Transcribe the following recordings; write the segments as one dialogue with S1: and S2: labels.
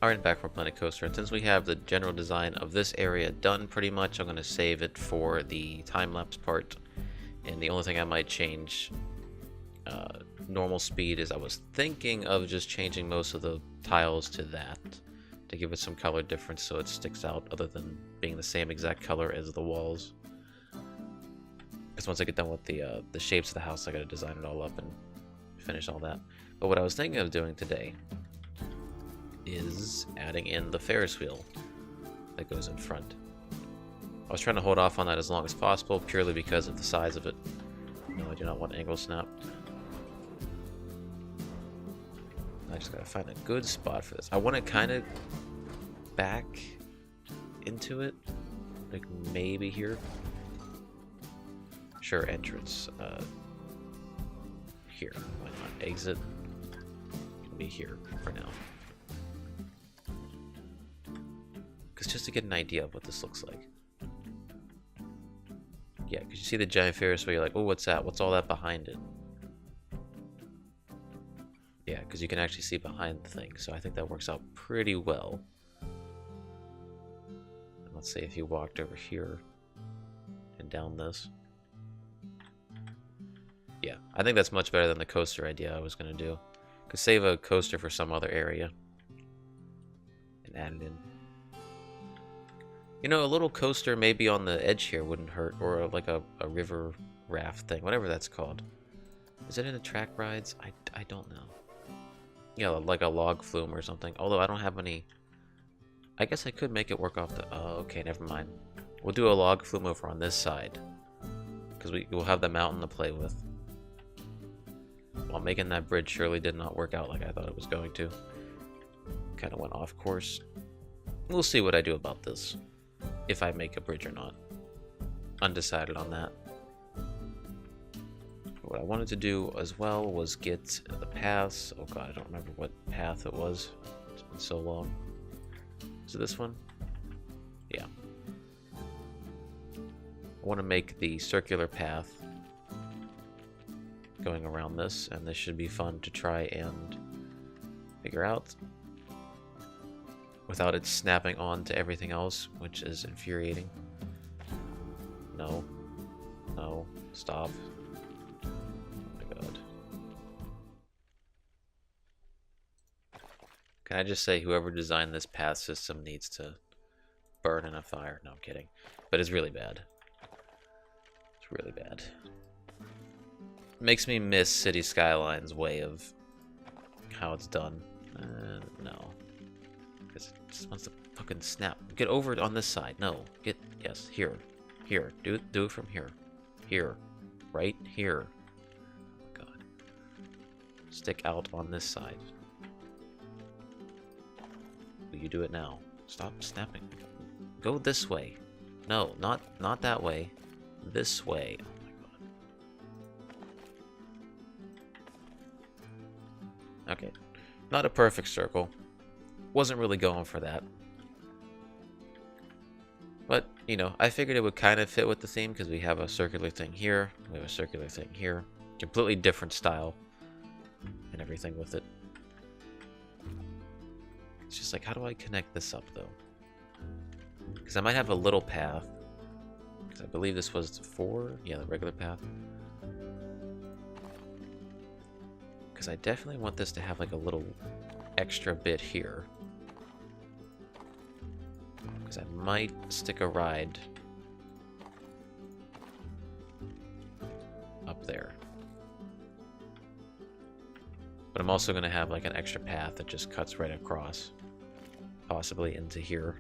S1: Alright, back from Planet Coaster, and since we have the general design of this area done pretty much, I'm going to save it for the time-lapse part. And the only thing I might change normal speed is I was thinking of just changing most of the tiles to that to give it some color difference so it sticks out other than being the same exact color as the walls. Because once I get done with the shapes of the house, I got to design it all up and finish all that. But what I was thinking of doing today is adding in the Ferris wheel that goes in front. I was trying to hold off on that as long as possible purely because of the size of it. No, I do not want angle snap. I just gotta find a good spot for this. I want to kind of back into it, like maybe here. Sure, entrance. Here. Why not? Exit. Can be here for now. Because just to get an idea of what this looks like. Yeah, because you see the giant Ferris wheel, you're like, oh, what's that? What's all that behind it? Yeah, because you can actually see behind the thing, so I think that works out pretty well. And let's say if you walked over here and down this. Yeah, I think that's much better than the coaster idea I was going to do. Could save a coaster for some other area and add it in. You know, a little coaster maybe on the edge here wouldn't hurt, or like a river raft thing, whatever that's called. Is it in the track rides? I don't know. Yeah, like a log flume or something. Although I don't have any... I guess I could make it work off the... Oh, okay, never mind. We'll do a log flume over on this side. Because we'll have the mountain to play with. While making that bridge surely did not work out like I thought it was going to. Kind of went off course. We'll see what I do about this. If I make a bridge or not. Undecided on that. What I wanted to do as well was get the paths. Oh god, I don't remember what path it was. It's been so long. Is it this one? Yeah. I want to make the circular path going around this, and this should be fun to try and figure out without it snapping on to everything else, which is infuriating. No. No. Stop. Can I just say whoever designed this path system needs to burn in a fire? No, I'm kidding. But it's really bad. It's really bad. It makes me miss City Skyline's way of how it's done. No. Because it just wants to fucking snap. Get over it on this side. No. Get, yes, here. Here. Do it from here. Here. Right here. Oh my god. Stick out on this side. You do it now. Stop snapping. Go this way. No, not that way. This way. Oh my god. Okay. Not a perfect circle. Wasn't really going for that. But, you know, I figured it would kind of fit with the theme because we have a circular thing here. We have a circular thing here. Completely different style. And everything with it. It's just like, how do I connect this up, though? Because I might have a little path. Because I believe this was 4. Yeah, the regular path. Because I definitely want this to have like a little extra bit here. Because I might stick a ride up there. But I'm also going to have like an extra path that just cuts right across. Possibly into here.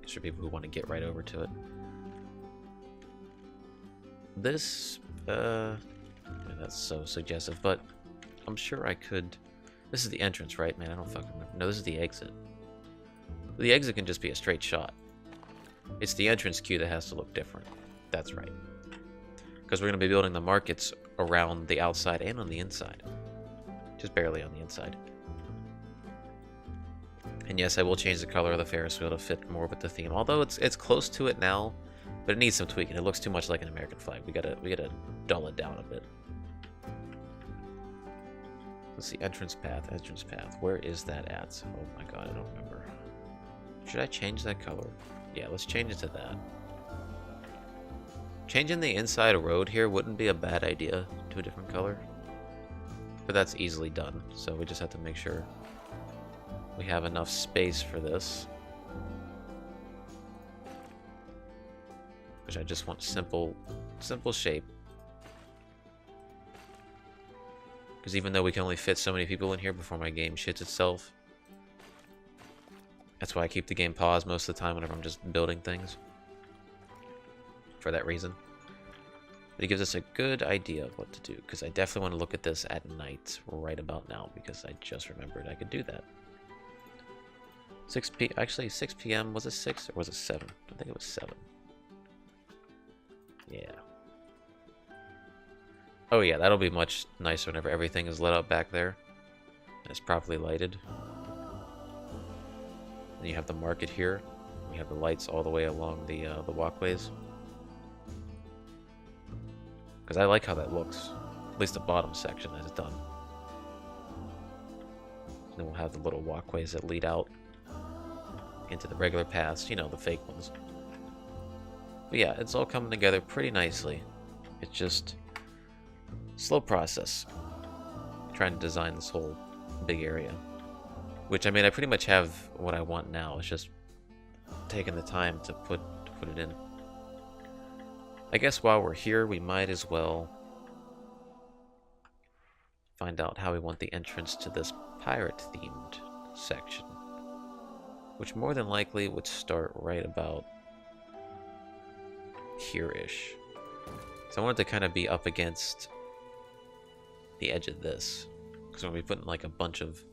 S1: Just for people who want to get right over to it. This, that's so suggestive, but I'm sure I could... This is the entrance, right? Man, I don't fucking remember. No, this is the exit. The exit can just be a straight shot. It's the entrance queue that has to look different. That's right. Because we're going to be building the markets around the outside and on the inside. Just barely on the inside. And yes, I will change the color of the Ferris wheel to fit more with the theme. Although it's close to it now, but it needs some tweaking. It looks too much like an American flag. We gotta dull it down a bit. Let's see, entrance path, entrance path. Where is that at? Oh my god, I don't remember. Should I change that color? Yeah, let's change it to that. Changing the inside road here wouldn't be a bad idea to a different color. But that's easily done, so we just have to make sure we have enough space for this. Which I just want simple shape. Because even though we can only fit so many people in here before my game shits itself, that's why I keep the game paused most of the time whenever I'm just building things. For that reason. But it gives us a good idea of what to do, because I definitely want to look at this at night right about now, because I just remembered I could do that. 6 p.m. Was it 6 or was it 7? I think it was 7. Yeah. Oh yeah, that'll be much nicer whenever everything is lit up back there and it's properly lighted. Then you have the market here. You have the lights all the way along the walkways. Because I like how that looks. At least the bottom section is done. Then we'll have the little walkways that lead out into the regular paths, you know, the fake ones. But yeah, it's all coming together pretty nicely. It's just slow process. Trying to design this whole big area. Which, I mean, I pretty much have what I want now. It's just taking the time to put it in. I guess while we're here, we might as well find out how we want the entrance to this pirate-themed section. Which more than likely would start right about here-ish. So I want it to kind of be up against the edge of this. Because we'll be putting like a bunch of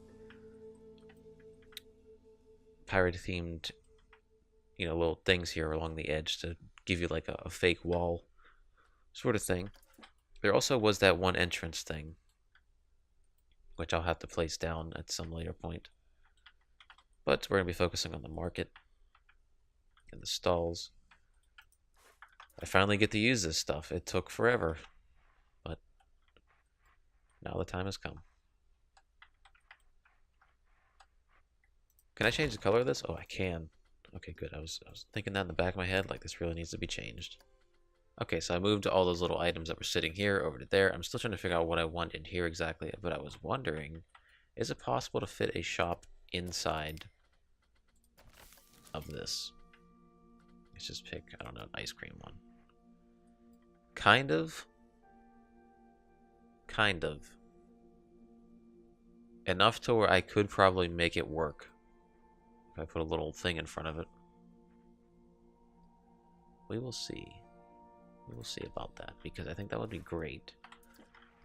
S1: pirate-themed, you know, little things here along the edge to give you like a fake wall sort of thing. There also was that one entrance thing, which I'll have to place down at some later point. But we're going to be focusing on the market and the stalls. I finally get to use this stuff. It took forever, but now the time has come. Can I change the color of this? Oh, I can. Okay, good. I was thinking that in the back of my head, like this really needs to be changed. Okay, so I moved all those little items that were sitting here over to there. I'm still trying to figure out what I want in here exactly, but I was wondering, is it possible to fit a shop inside of this? Let's just pick, I don't know, an ice cream one. Kind of. Kind of. Enough to where I could probably make it work. If I put a little thing in front of it. We will see. We will see about that, because I think that would be great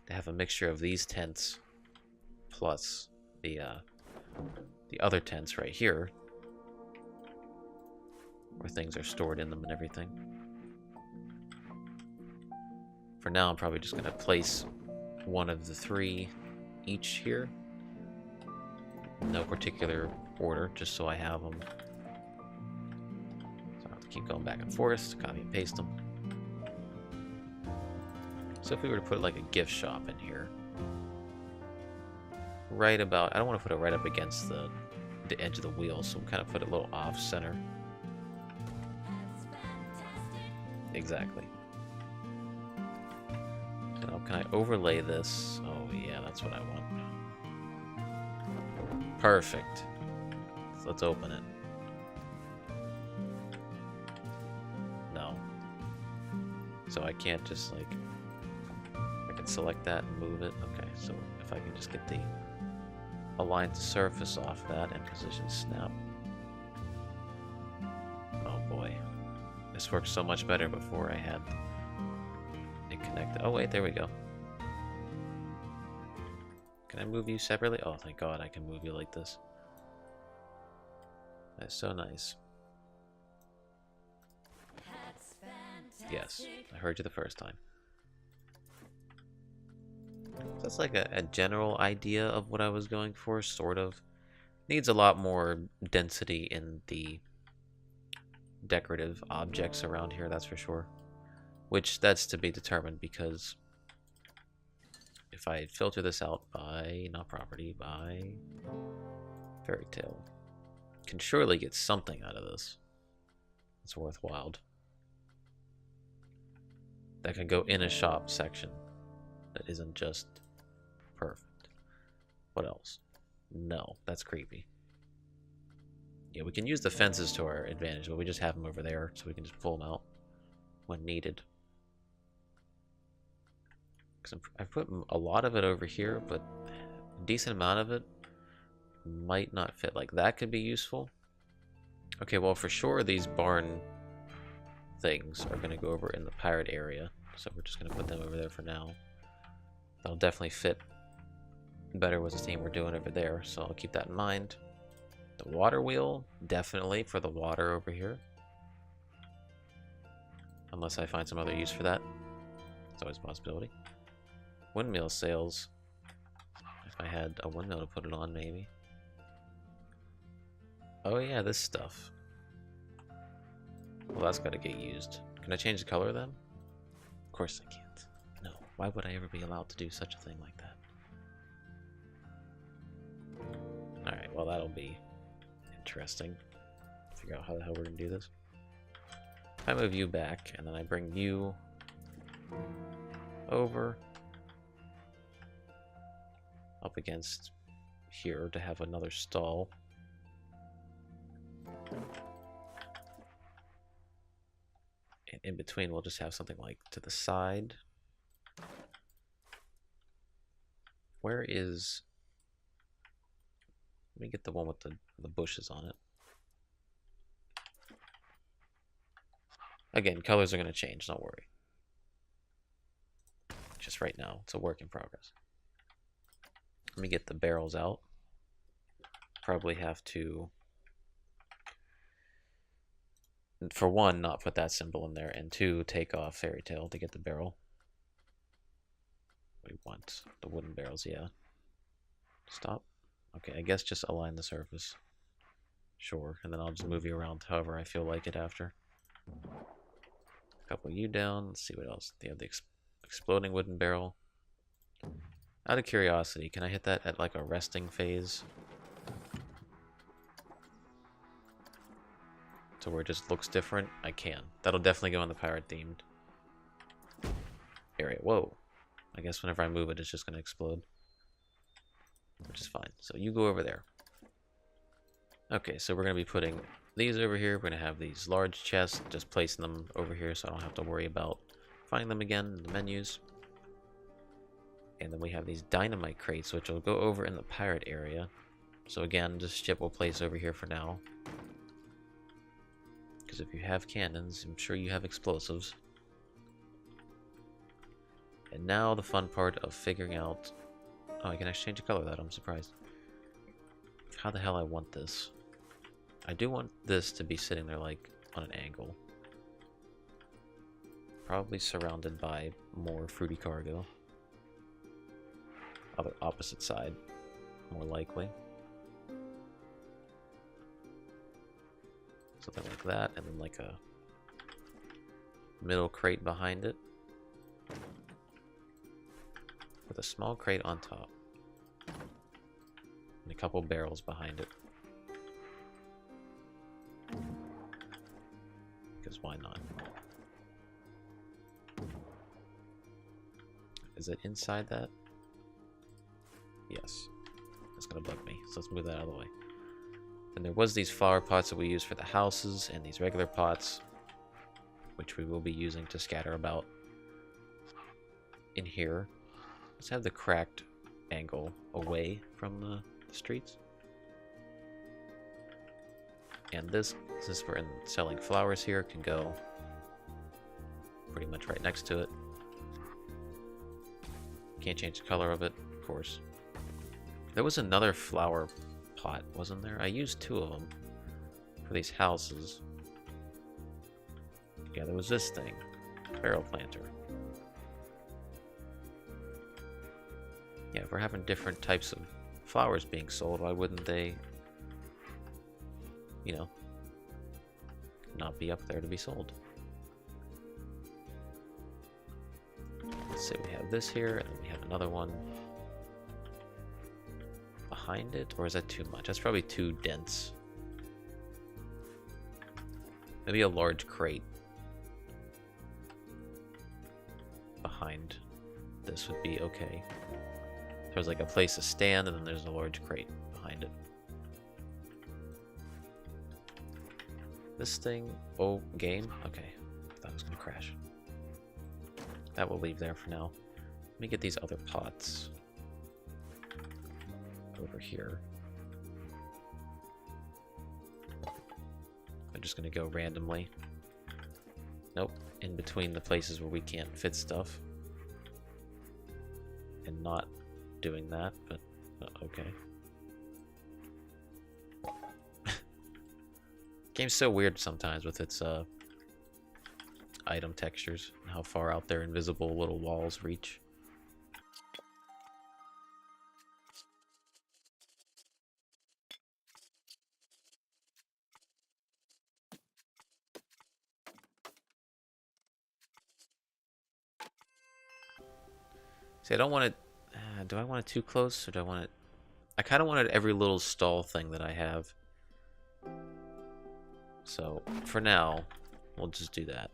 S1: to have a mixture of these tents plus the other tents right here, where things are stored in them and everything. For now, I'm probably just going to place one of the 3 each here. No particular order, just so I have them. So I have to keep going back and forth to copy and paste them. So if we were to put like a gift shop in here, right about, I don't want to put it right up against the edge of the wheel, so we'll kind of put it a little off center. Exactly. Now, can I overlay this? Oh yeah, that's what I want. Perfect. So let's open it. No. So I can't just like, I can select that and move it. Okay, so if I can just get the align to surface off that and position snap. Oh boy. This worked so much better before I had it connected. Oh wait, there we go. Can I move you separately? Oh, thank God I can move you like this. That's so nice. Yes, I heard you the first time. That's like a general idea of what I was going for, sort of. Needs a lot more density in the decorative objects around here, that's for sure. Which, that's to be determined, because if I filter this out by, not property, by fairy tale, can surely get something out of this. It's worthwhile. That can go in a shop section. That isn't just perfect. What else? No, that's creepy. Yeah, we can use the fences to our advantage, but we just have them over there, so we can just pull them out when needed. Because I've put a lot of it over here, but a decent amount of it might not fit. Like, that could be useful. Okay, well, for sure, these barn things are going to go over in the pirate area, so we're just going to put them over there for now. That'll definitely fit better with the theme we're doing over there, so I'll keep that in mind. The water wheel, definitely for the water over here. Unless I find some other use for that. It's always a possibility. Windmill sails. If I had a windmill to put it on, maybe. Oh yeah, this stuff. Well, that's got to get used. Can I change the color of them? Of course I can't. No. Why would I ever be allowed to do such a thing like that? Alright, well that'll be interesting. Figure out how the hell we're going to do this. If I move you back, and then I bring you over up against here to have another stall. And in between we'll just have something like to the side. Where is... Let me get the one with the bushes on it. Again, colors are going to change, don't worry. Just right now, it's a work in progress. Let me get the barrels out. Probably have to, for one, not put that symbol in there, and two, take off fairy tale to get the barrel. We want the wooden barrels, yeah. Stop. Okay, I guess just align the surface. Sure, and then I'll just move you around however I feel like it after. A couple of you down. Let's see what else. They have the exploding wooden barrel. Out of curiosity, can I hit that at like a resting phase? To where it just looks different? I can. That'll definitely go in the pirate themed area. Whoa. I guess whenever I move it, it's just going to explode. Which is fine. So you go over there. Okay, so we're going to be putting these over here. We're going to have these large chests, just placing them over here so I don't have to worry about finding them again in the menus. And then we have these dynamite crates, which will go over in the pirate area. So again, this ship will place over here for now. Because if you have cannons, I'm sure you have explosives. And now the fun part of figuring out... Oh, I can actually change the color of that, I'm surprised. How the hell I want this. I do want this to be sitting there like on an angle. Probably surrounded by more fruity cargo. Other opposite side, more likely. Something like that, and then like a middle crate behind it. With a small crate on top. And a couple barrels behind it. Because why not? Is it inside that? Yes. That's gonna bug me, so let's move that out of the way. And there was these flower pots that we use for the houses, and these regular pots, which we will be using to scatter about in here. Let's have the cracked angle away from the streets. And this, since we're selling flowers here, can go pretty much right next to it. Can't change the color of it, of course. There was another flower pot, wasn't there? I used two of them for these houses. Yeah, there was this thing. Barrel planter. Yeah, if we're having different types of flowers being sold, why wouldn't they, you know, not be up there to be sold? Let's say we have this here, and then we have another one. behind it, or is that too much? That's probably too dense. Maybe a large crate behind this would be okay. There's like a place to stand, and then there's a large crate behind it. This thing, oh, game? Okay, I thought it was gonna crash. That will leave there for now. Let me get these other pots over here. I'm just gonna go randomly. Nope, in between the places where we can't fit stuff. And not doing that, but okay. Game's so weird sometimes with its item textures and how far out their invisible little walls reach. See, I don't want it. Do I want it too close, or do I want it? I kind of wanted every little stall thing that I have. So for now, we'll just do that.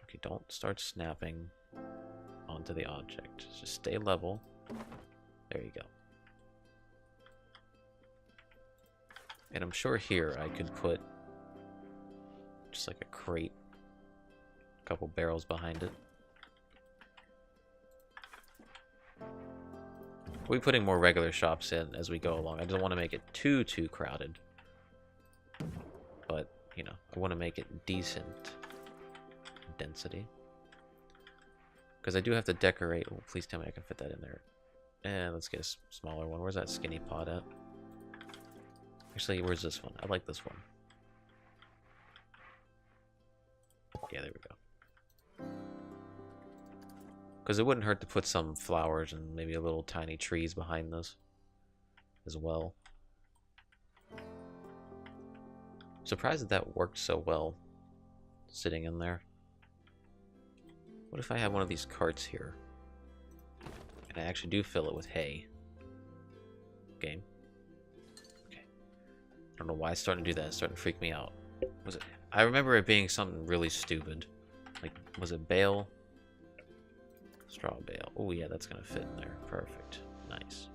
S1: Okay, don't start snapping onto the object. Just stay level. There you go. And I'm sure here I could put just like a crate, a couple barrels behind it. We'll be putting more regular shops in as we go along. I don't want to make it too crowded. But, you know, I want to make it decent density. Because I do have to decorate. Oh, please tell me I can fit that in there. And let's get a smaller one. Where's that skinny pot at? Actually, where's this one? I like this one. Yeah, there we go. Because it wouldn't hurt to put some flowers and maybe a little tiny trees behind this as well. Surprised that that worked so well sitting in there. What if I have one of these carts here and I actually do fill it with hay? Game. Okay. I don't know why it's starting to do that. It's starting to freak me out. Was it? I remember it being something really stupid. Like, was it bale? Straw bale. Oh yeah, that's gonna fit in there. Perfect. Nice.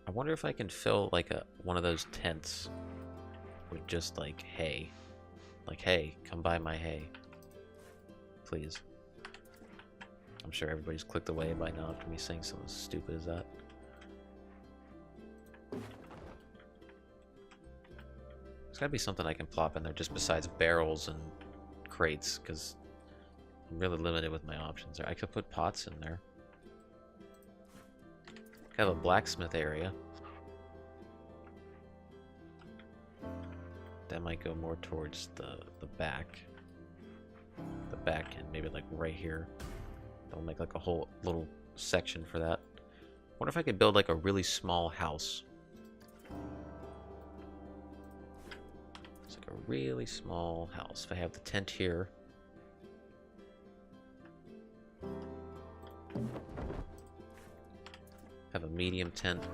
S1: I wonder if I can fill like one of those tents with just like hay. Like, hey, come buy my hay. Please. I'm sure everybody's clicked away by now after me saying something stupid as that. There's gotta be something I can plop in there just besides barrels and crates, because I'm really limited with my options there. I could put pots in there. I have a blacksmith area. That might go more towards the back. The back end, maybe like right here. I'll make like a whole little section for that. Wonder if I could build like a really small house. It's like a really small house. If I have the tent here. Have a medium tent.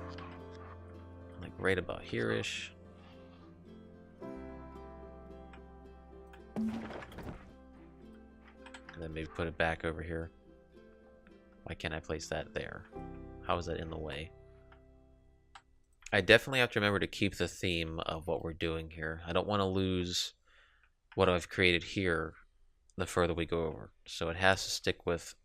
S1: Like right about here-ish. And then maybe put it back over here. Why can't I place that there? How is that in the way? I definitely have to remember to keep the theme of what we're doing here. I don't want to lose what I've created here the further we go over. So it has to stick with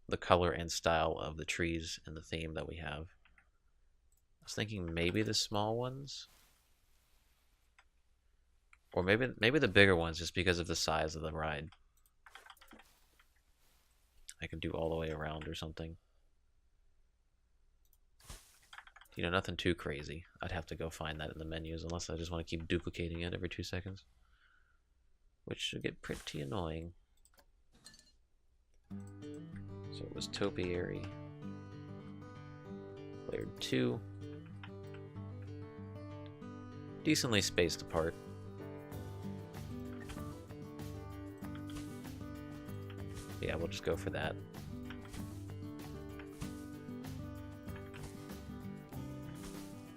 S1: the color and style of the trees and the theme that we have. I was thinking maybe the small ones. Or maybe the bigger ones just because of the size of the ride. I could do all the way around or something. You know, nothing too crazy. I'd have to go find that in the menus unless I just want to keep duplicating it every 2 seconds. Which should get pretty annoying. So it was topiary. Layered 2. Decently spaced apart. Yeah, we'll just go for that.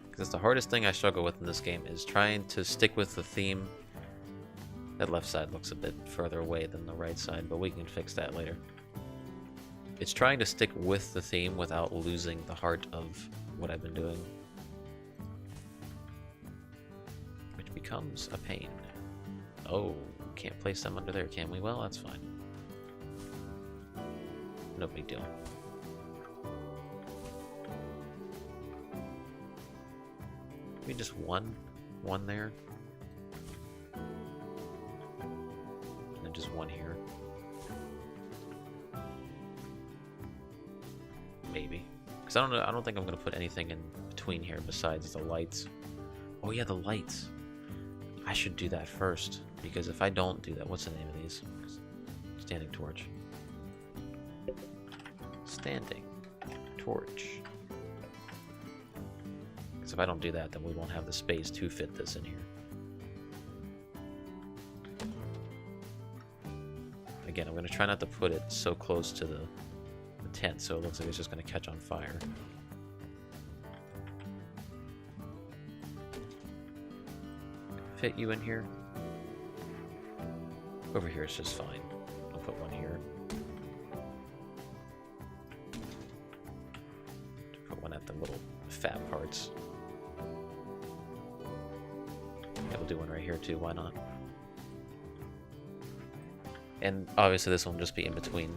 S1: Because the hardest thing I struggle with in this game is trying to stick with the theme. That left side looks a bit further away than the right side, but we can fix that later. It's trying to stick with the theme without losing the heart of what I've been doing. Which becomes a pain. Oh, can't place them under there, can we? Well, that's fine. No big deal. Maybe just one there. And then just one here. Maybe. Because I don't think I'm gonna put anything in between here besides the lights. Oh yeah, the lights. I should do that first. Because if I don't do that, what's the name of these? Standing torch. Standing torch. Because if I don't do that, then we won't have the space to fit this in here. Again, I'm going to try not to put it so close to the tent, so it looks like it's just going to catch on fire. Fit you in here. Over here is just fine. I'll put one here. Put one at the little fat parts. Yeah, we'll do one right here too, why not? And obviously this one will just be in between.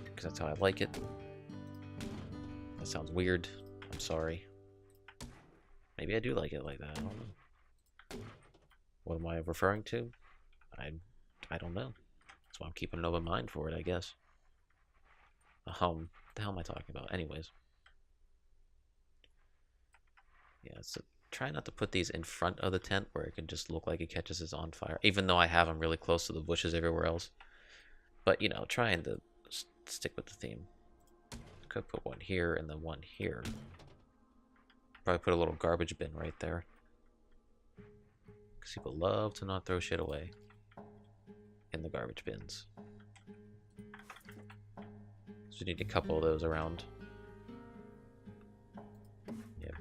S1: Because that's how I like it. That sounds weird. I'm sorry. Maybe I do like it like that, I don't know. What am I referring to? I don't know. That's why I'm keeping an open mind for it, I guess. The hell am I talking about? Anyways. Yeah, so try not to put these in front of the tent where it can just look like it catches us on fire. Even though I have them really close to the bushes everywhere else. But, you know, trying to stick with the theme. Could put one here and then one here. Probably put a little garbage bin right there. Because people love to not throw shit away in the garbage bins. So you need a couple of those around. Yep.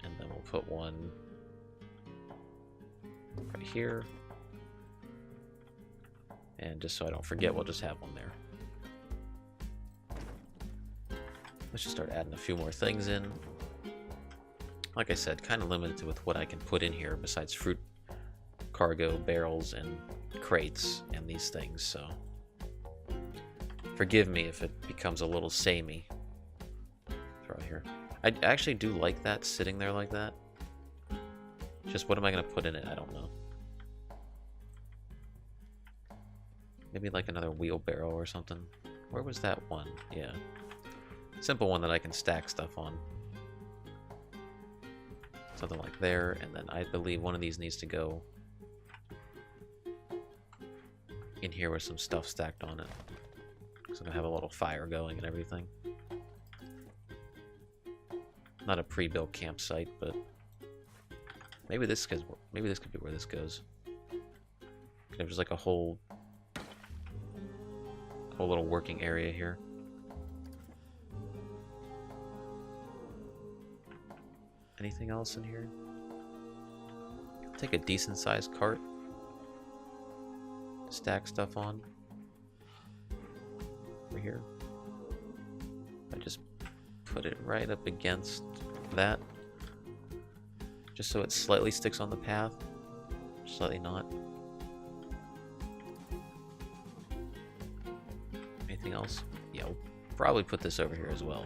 S1: And then we'll put one right here. And just so I don't forget, we'll just have one there. Let's just start adding a few more things in. Like I said, kind of limited with what I can put in here besides fruit cargo, barrels, and crates, and these things, so forgive me if it becomes a little samey. Throw it here. I actually do like that, sitting there like that. Just what am I going to put in it? I don't know. Maybe like another wheelbarrow or something. Where was that one? Yeah. Simple one that I can stack stuff on. Something like there, and then I believe one of these needs to go in here with some stuff stacked on it. So I'm gonna have a little fire going and everything. Not a pre-built campsite, but maybe this could be where this goes. There's like a whole little working area here. Anything else in here? Take a decent sized cart. Stack stuff on. Over here. I just put it right up against that. Just so it slightly sticks on the path. Slightly not. Anything else? Yeah, we'll probably put this over here as well.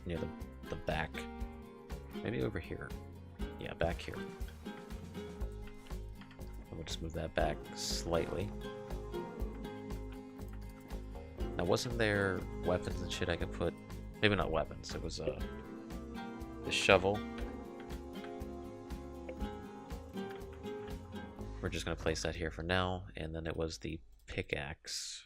S1: Near the back. Maybe over here. Yeah, back here. We'll just move that back slightly. Now, wasn't there weapons and shit I could put? Maybe not weapons. It was the shovel. We're just gonna place that here for now, and then it was the pickaxe.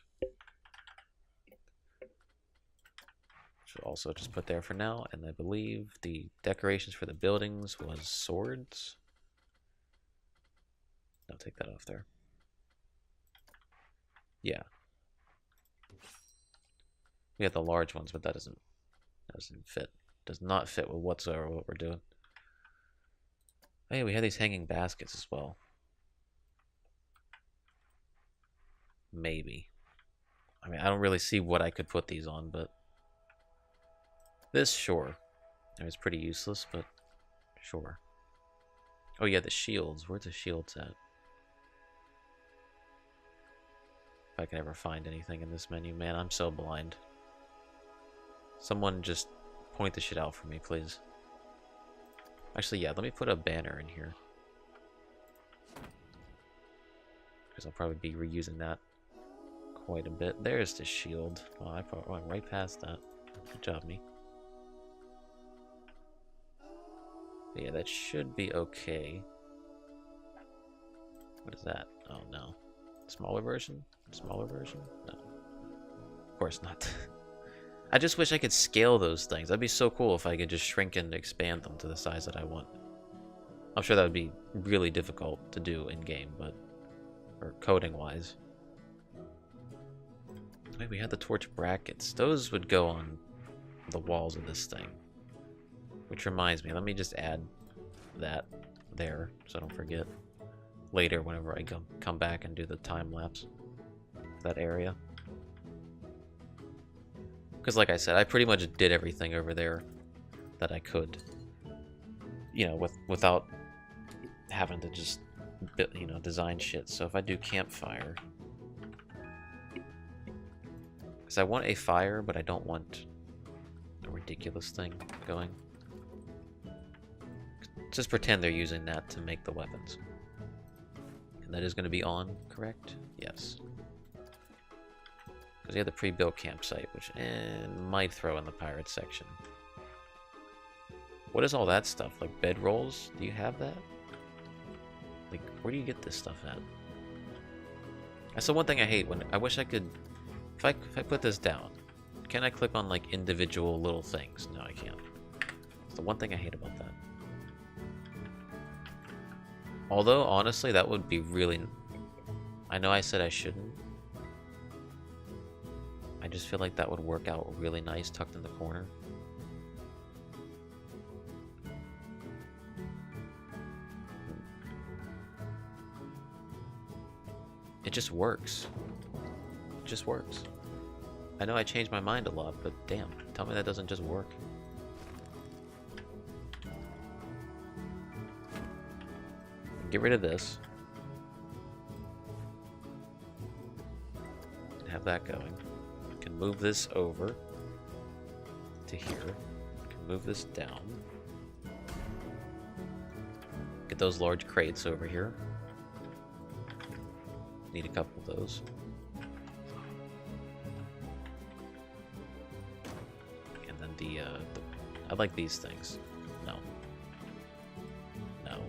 S1: Should also just put there for now, and I believe the decorations for the buildings was swords. No, take that off there. Yeah. We have the large ones, but that doesn't fit. Does not fit with whatsoever what we're doing. Hey, we have these hanging baskets as well. Maybe. I mean, I don't really see what I could put these on, but this, sure. I mean, it's pretty useless, but sure. Oh yeah, the shields. Where's the shields at? If I can ever find anything in this menu. Man, I'm so blind. Someone just point the shit out for me, please. Actually, yeah, let me put a banner in here. Because I'll probably be reusing that quite a bit. There's the shield. Oh, I probably went right past that. Good job, me. But yeah, that should be okay. What is that? Oh, no. Smaller version? Smaller version? No. Of course not. I just wish I could scale those things. That'd be so cool if I could just shrink and expand them to the size that I want. I'm sure that would be really difficult to do in-game, but... or coding-wise. Wait, we had the torch brackets. Those would go on the walls of this thing. Which reminds me, let me just add that there, so I don't forget. Later, whenever I come back and do the time-lapse. That area. Because like I said, I pretty much did everything over there that I could. You know, without having to just, you know, design shit. So if I do campfire... because I want a fire, but I don't want a ridiculous thing going. Just pretend they're using that to make the weapons. And that is going to be on, correct? Yes. Because we have the pre-built campsite, which might throw in the pirate section. What is all that stuff? Like bedrolls? Do you have that? Like, where do you get this stuff at? That's the one thing I hate. When I wish I could... If I put this down, can I click on, like, individual little things? No, I can't. It's the one thing I hate about that. Although, honestly, that would be really... I know I said I shouldn't. I just feel like that would work out really nice tucked in the corner. It just works. It just works. I know I changed my mind a lot, but damn, tell me that doesn't just work. Get rid of this. And have that going. Can move this over to here. Can move this down. Get those large crates over here. Need a couple of those. And then the I like these things. No. No.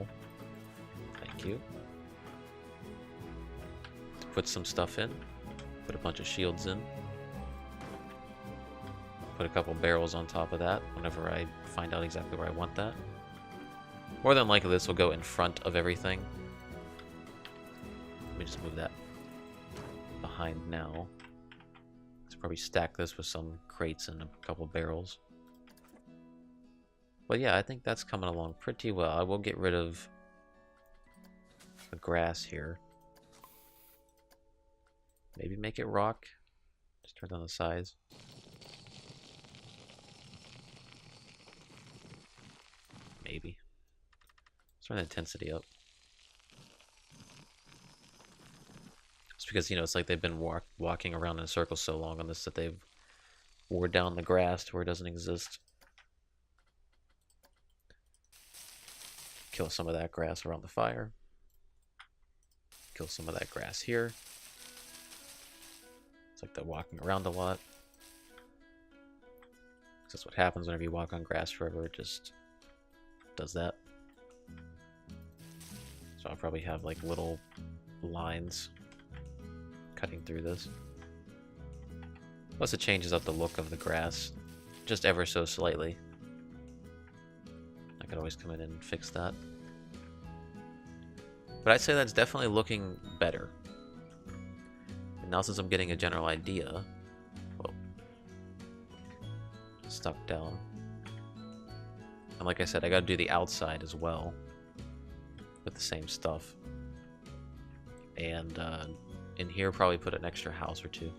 S1: Thank you. Put some stuff in. Put a bunch of shields in. Put a couple barrels on top of that whenever I find out exactly where I want that. More than likely this will go in front of everything. Let me just move that behind now. Let's probably stack this with some crates and a couple barrels. But yeah, I think that's coming along pretty well. I will get rid of the grass here. Maybe make it rock. Just turn down the size. Maybe. Let's turn the intensity up. It's because, you know, it's like they've been walking around in circles so long on this that they've wore down the grass to where it doesn't exist. Kill some of that grass around the fire. Kill some of that grass here. It's like they're walking around a lot. That's what happens whenever you walk on grass forever. It just does that. So I'll probably have like little lines cutting through this. Plus it changes up the look of the grass just ever so slightly. I could always come in and fix that. But I'd say that's definitely looking better. And now since I'm getting a general idea... Whoa. Stuck down. And like I said, I gotta do the outside as well. With the same stuff. And in here, probably put an extra house or two.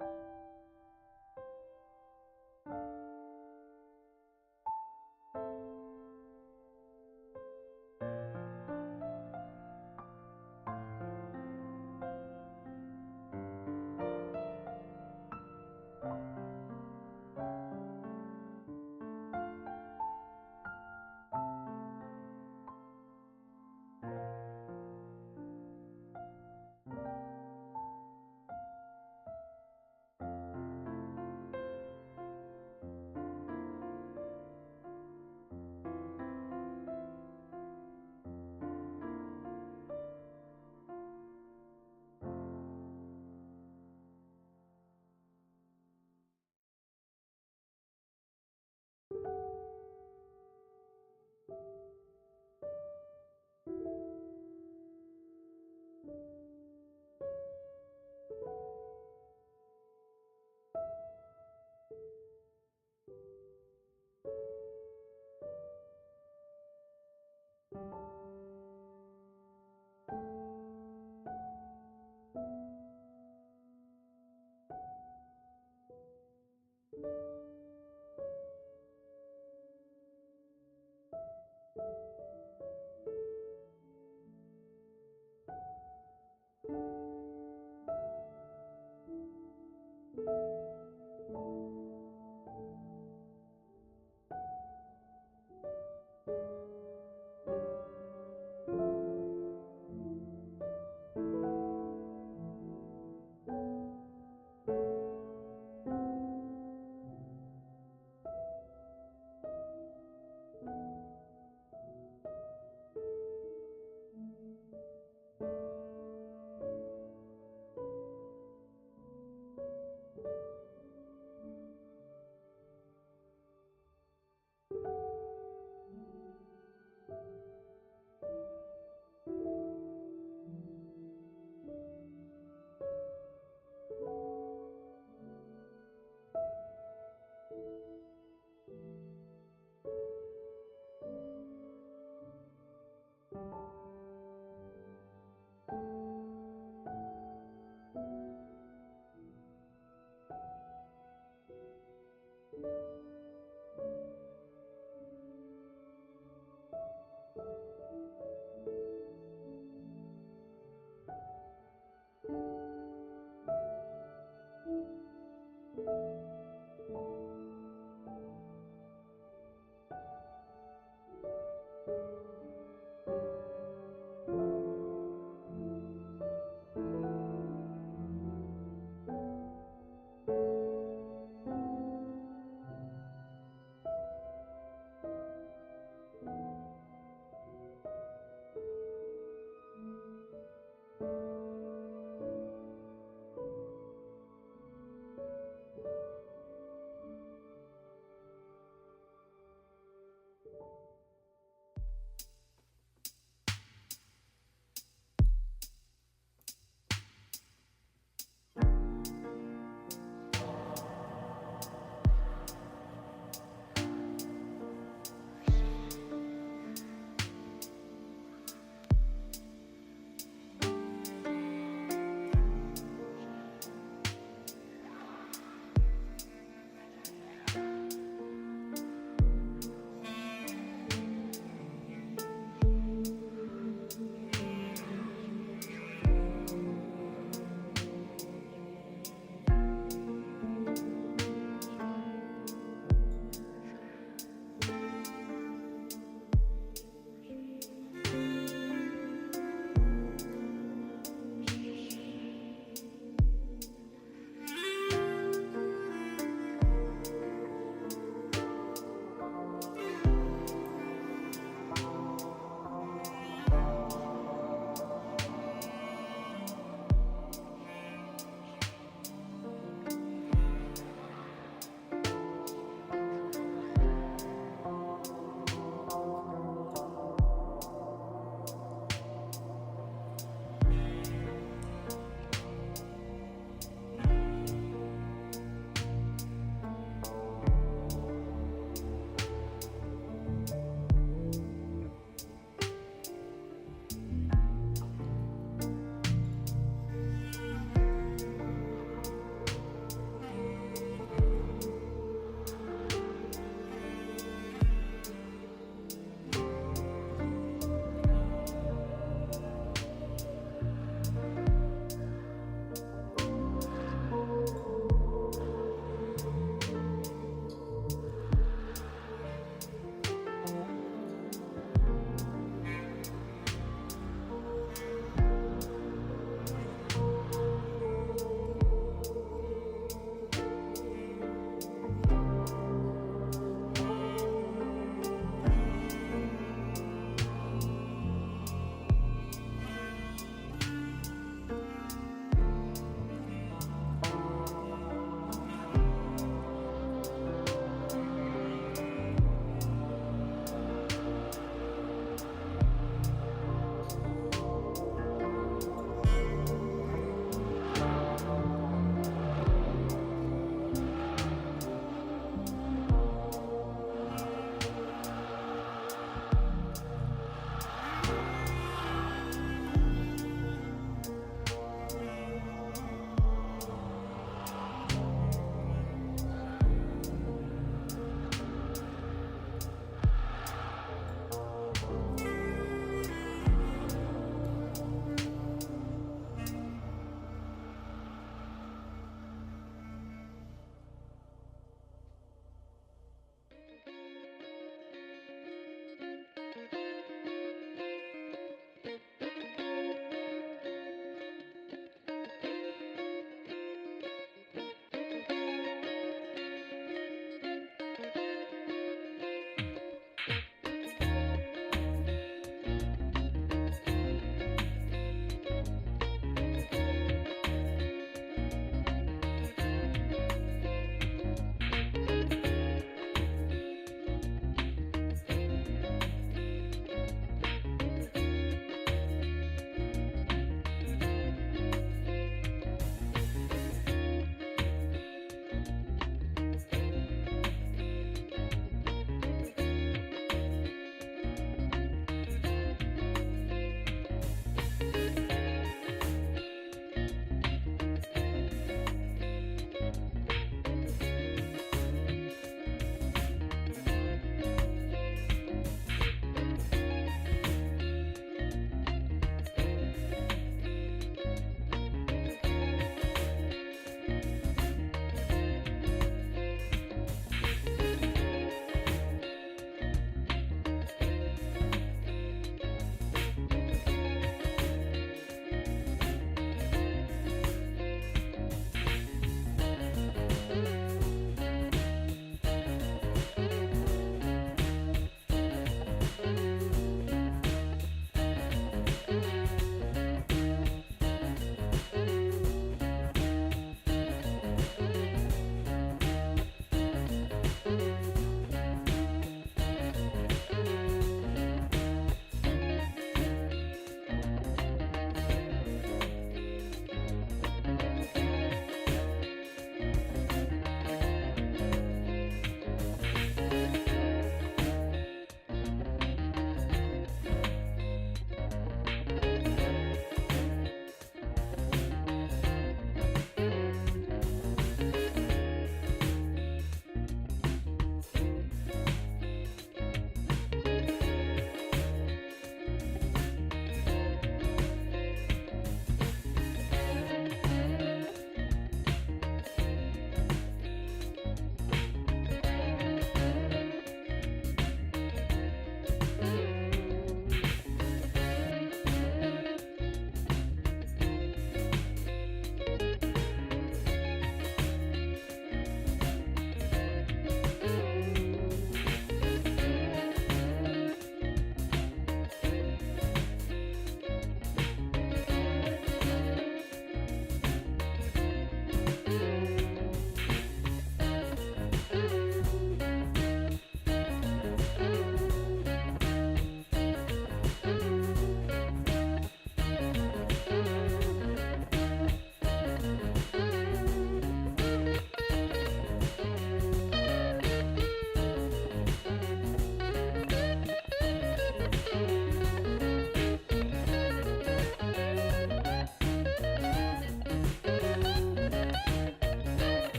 S2: you